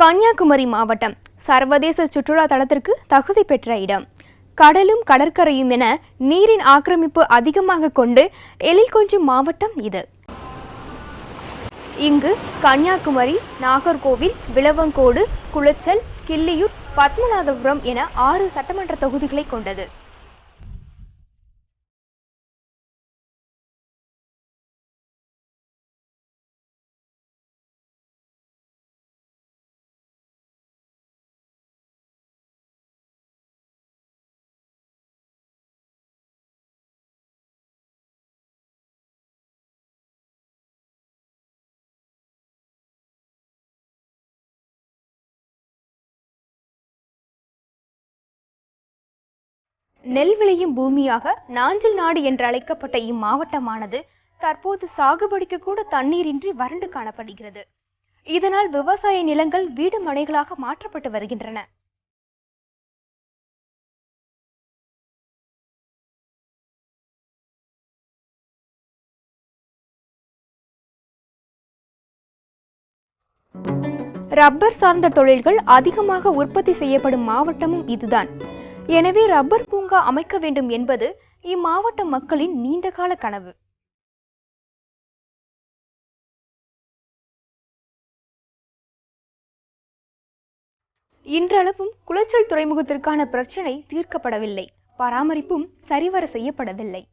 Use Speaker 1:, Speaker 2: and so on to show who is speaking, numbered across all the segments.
Speaker 1: கன்னியாகுமரி மாவட்டம் சர்வதேச சுற்றுலா தலத்திற்கு தகுதி பெற்ற இடம். கடலும் கடற்கரையும் என நீரின் ஆக்கிரமிப்பு அதிகமாக கொண்டு எழில் கொஞ்சும் மாவட்டம் இது. இங்கு கன்னியாகுமரி, நாகர்கோவில், விளவங்கோடு, குளச்சல், கிள்ளியூர், பத்மநாபபுரம் என 6 சட்டமன்ற தொகுதிகளை கொண்டது. நெல் விளையும் பூமியாக நாஞ்சில் நாடு என்று அழைக்கப்பட்ட இம்மாவட்டமானது தற்போது சாகுபடிக்கு கூட தண்ணீரின்றி வறண்டு காணப்படுகிறது. இதனால் விவசாய நிலங்கள் வீடு மனைகளாக மாற்றப்பட்டு வருகின்றன. ரப்பர் சார்ந்த தொழில்கள் அதிகமாக உற்பத்தி செய்யப்படும் மாவட்டமும் இதுதான். எனவே ரப்பர் பூங்கா அமைக்க வேண்டும் என்பது இம்மாவட்ட மக்களின் நீண்டகால கனவு. இன்றளவும் குளச்சல் துறைமுகத்திற்கான பிரச்சினை தீர்க்கப்படவில்லை, பராமரிப்பும் சரிவர செய்யப்படவில்லை.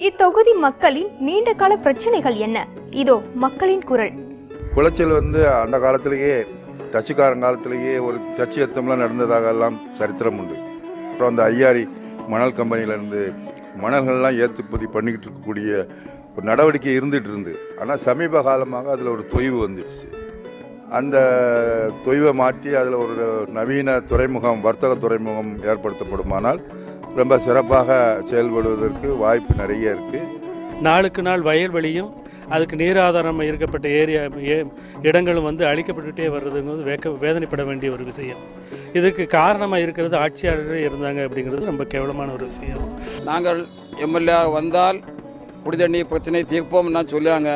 Speaker 1: இத்தொகுதி மக்களின் நீண்டகால பிரச்சனைகள் என்ன? இதோ மக்களின் குரல்.
Speaker 2: குளச்சல் அந்த காலத்திலேயே டச்சுக்காரங்காலத்திலேயே ஒரு டச்சு யுத்தம்லாம் நடந்ததாக எல்லாம் சரித்திரம் உண்டு. அப்புறம் அந்த ஐயாரி மணல் கம்பெனியிலேருந்து மணல்கள்லாம் ஏற்றுப்பதி பண்ணிக்கிட்டு இருக்கக்கூடிய ஒரு நடவடிக்கை இருந்துகிட்டு ஆனால் சமீப காலமாக அதில் ஒரு தொய்வு வந்துடுச்சு. அந்த தொய்வை மாற்றி அதில் ஒரு நவீன துறைமுகம், வர்த்தக துறைமுகம் ஏற்படுத்தப்படுமானால் ரொம்ப சிறப்பாக செயல்படுவதற்கு வாய்ப்பு நிறைய இருக்குது.
Speaker 3: நாளுக்கு நாள் வயல்வெளியும் அதுக்கு நீராதாரம் இருக்கப்பட்ட இடங்களும் அழிக்கப்பட்டுகிட்டே வர்றதுங்கிறது வேதனைப்பட வேண்டிய ஒரு விஷயம். இதுக்கு காரணமாக இருக்கிறது ஆட்சியாளர்கள் இருந்தாங்க அப்படிங்கிறது ரொம்ப கேவலமான ஒரு விஷயம்.
Speaker 4: நாங்கள் எம்எல்ஏ வந்தால் குடிதண்ணீர் பிரச்சனை தீர்ப்போம்னா சொல்லுவாங்க.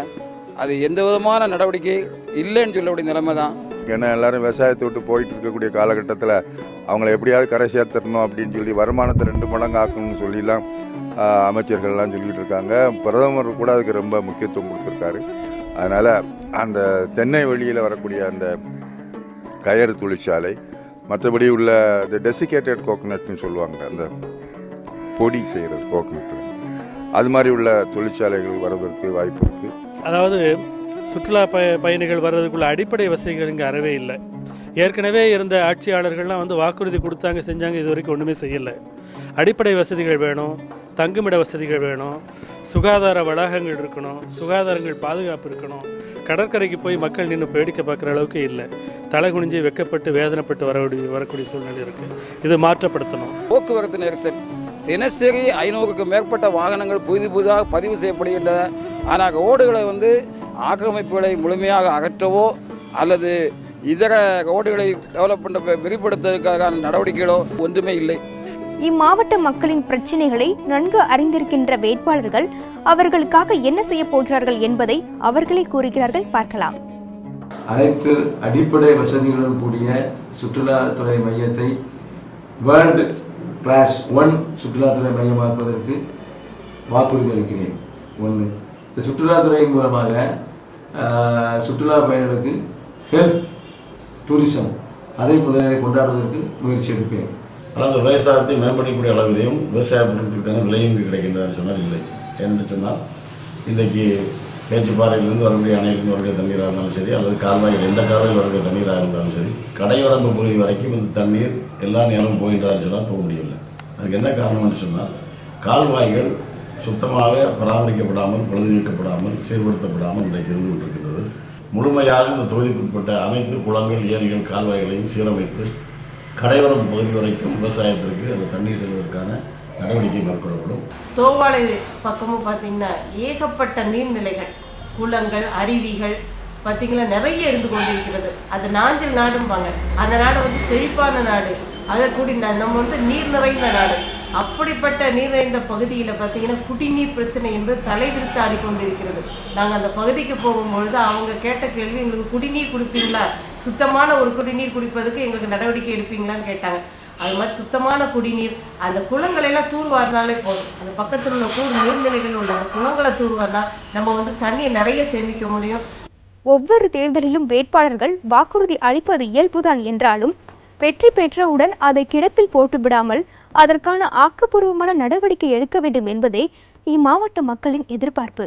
Speaker 4: அது எந்த விதமான நடவடிக்கை இல்லைன்னு சொல்லக்கூடிய நிலைமை தான்.
Speaker 2: ஏன்னா எல்லாரும் விவசாயத்தை விட்டு போயிட்டு இருக்கக்கூடிய காலகட்டத்தில் அவங்கள எப்படியாவது கரை சேர்த்துடணும் அப்படின்னு சொல்லி வருமானத்தை 2 மடங்கு ஆக்கணும்னு சொல்லிலாம் அமைச்சர்கள்லாம் சொல்லிகிட்டு இருக்காங்க. பிரதமர் கூட அதுக்கு ரொம்ப முக்கியத்துவம் கொடுத்துருக்காரு. அதனால் அந்த தென்னை வெளியில் வரக்கூடிய அந்த கயறு தொழிற்சாலை, மற்றபடி உள்ள இந்த டெசிகேட்டட் கோகனட்னு சொல்லுவாங்க, அந்த பொடி செய்கிறது கோகனட், அது மாதிரி உள்ள தொழிற்சாலைகள் வருவதற்கு வாய்ப்பு இருக்குது.
Speaker 3: அதாவது சுற்றுலா பயணிகள் வர்றதுக்குள்ள அடிப்படை வசதிகள் இங்கே அறவே இல்லை. ஏற்கனவே இருந்த ஆட்சியாளர்கள்லாம் வாக்குறுதி கொடுத்தாங்க, செஞ்சாங்க, இது வரைக்கும் ஒன்றுமே செய்யலை. அடிப்படை வசதிகள் வேணும், தங்குமிட வசதிகள் வேணும், சுகாதார வளாகங்கள் இருக்கணும், சுகாதாரங்கள் பாதுகாப்பு இருக்கணும். கடற்கரைக்கு போய் மக்கள் நின்று வேடிக்கை பார்க்குற அளவுக்கு இல்லை. தலை குனிஞ்சு வெக்கப்பட்டு வேதனைப்பட்டு வரக்கூடிய சூழ்நிலை இருக்குது. இது மாற்றப்படுத்தணும்.
Speaker 4: போக்குவரத்து நெரிசல் தினசரி 500க்கு மேற்பட்ட வாகனங்கள் புதிதாக பதிவு செய்யப்படுகின்றன. ஆனால் ரோடுகளை ஆக்கிரமிப்புகளை முழுமையாக அகற்றவோ அல்லது இதர ரோடுகளை டெவலப் பண்ண விரிவுபடுத்துவதற்கான நடவடிக்கைகளோ ஒன்றுமே இல்லை.
Speaker 1: இம்மாவட்ட மக்களின் பிரச்சினைகளை நன்கு அறிந்திருக்கின்ற வேட்பாளர்கள் அவர்களுக்காக என்ன செய்ய போகிறார்கள் என்பதை அவர்களே கூறுகிறார்கள். பார்க்கலாம்.
Speaker 5: அனைத்து அடிப்படை வசதிகளுடன் கூடிய சுற்றுலாத்துறை மையத்தை வேர்ல்டு கிளாஸ் 1 சுற்றுலாத்துறை மையமாக்குவதற்கு வாக்குறுதி அளிக்கிறேன். 1. இந்த சுற்றுலாத்துறையின் மூலமாக சுற்றுலா பயணிகளுக்கு ஹெல்த் டூரிசம் அதை முதலில் கொண்டாடுவதற்கு முயற்சி எடுப்பேன்.
Speaker 6: அதாவது விவசாயத்தை மேம்படுத்தக்கூடிய அளவிலையும் விவசாய பொருட்களுக்கான விலையும் கிடைக்கின்றதுன்னு சொன்னால் இல்லை. என்று சொன்னால் இன்றைக்கு பேச்சுப்பாறையிலிருந்து வரக்கூடிய அணையிலிருந்து வரக்கூடிய தண்ணீராக இருந்தாலும் சரி, அல்லது கால்வாயில் எந்த கால்வாயில் வரக்கூடிய தண்ணீராக இருந்தாலும் சரி, கடையோரம்பு பகுதி வரைக்கும் இந்த தண்ணீர் எல்லா நேரமும் போகின்றான்னு சொன்னால் போக முடியவில்லை. அதுக்கு என்ன காரணம்னு சொன்னால் கால்வாய்கள் சுத்தமாக பராமரிக்கப்படாமல், பழுது நீக்கப்படாமல், சீர்படுத்தப்படாமல் இன்றைக்கு இருந்து கொண்டிருக்கின்றது. முழுமையாக இந்த தொகுதிக்குட்பட்ட அனைத்து குளங்கள், ஏரிகள், கால்வாய்களையும் சீரமைத்து கடையோரம் பகுதி வரைக்கும் விவசாயத்திற்கு அந்த தண்ணீர் செல்வதற்கான நடவடிக்கை மேற்கொள்ளப்படும்.
Speaker 7: தோவாளை பக்கமும் பார்த்தீங்கன்னா ஏகப்பட்ட நீர்நிலைகள், குளங்கள், அருவிகள் பார்த்தீங்கன்னா நிறைய இருந்து கொண்டிருக்கிறது. அது நாஞ்சில் நாடும்பாங்க. அந்த நாடு செழிப்பான நாடு, அதை கூடி நம்ம நீர் நிறைந்த நாடு. அப்படிப்பட்ட நீர் நிறைந்த பகுதியில் பார்த்தீங்கன்னா குடிநீர் பிரச்சனை என்பது தலைவிரித்து ஆடிக்கொண்டிருக்கிறது. நாங்கள் அந்த பகுதிக்கு போகும்பொழுது அவங்க கேட்ட கேள்வி, எங்களுக்கு குடிநீர் குடிப்பீங்களா, சுத்தமான ஒரு குடிநீர் குடிப்பதற்கு எங்களுக்கு நடவடிக்கை எடுப்பீங்களான்னு கேட்டாங்க. அது மாதிரி சுத்தமான குடிநீர், அந்த குளங்களெல்லாம் தூர்வாரினாலே போதும். அந்த பக்கத்தில் உள்ள நீர்நிலைகள் உள்ள அந்த குளங்களை தூர்வாரினா நம்ம தண்ணியை நிறைய சேமிக்க முடியும்.
Speaker 1: ஒவ்வொரு தேர்தலிலும் வேட்பாளர்கள் வாக்குறுதி அளிப்பது இயல்புதான் என்றாலும் வெற்றி பெற்றவுடன் அதை கிடப்பில் போட்டுவிடாமல் அதற்கான ஆக்கப்பூர்வமான நடவடிக்கை எடுக்க வேண்டும் என்பதே இம்மாவட்ட மக்களின் எதிர்பார்ப்பு.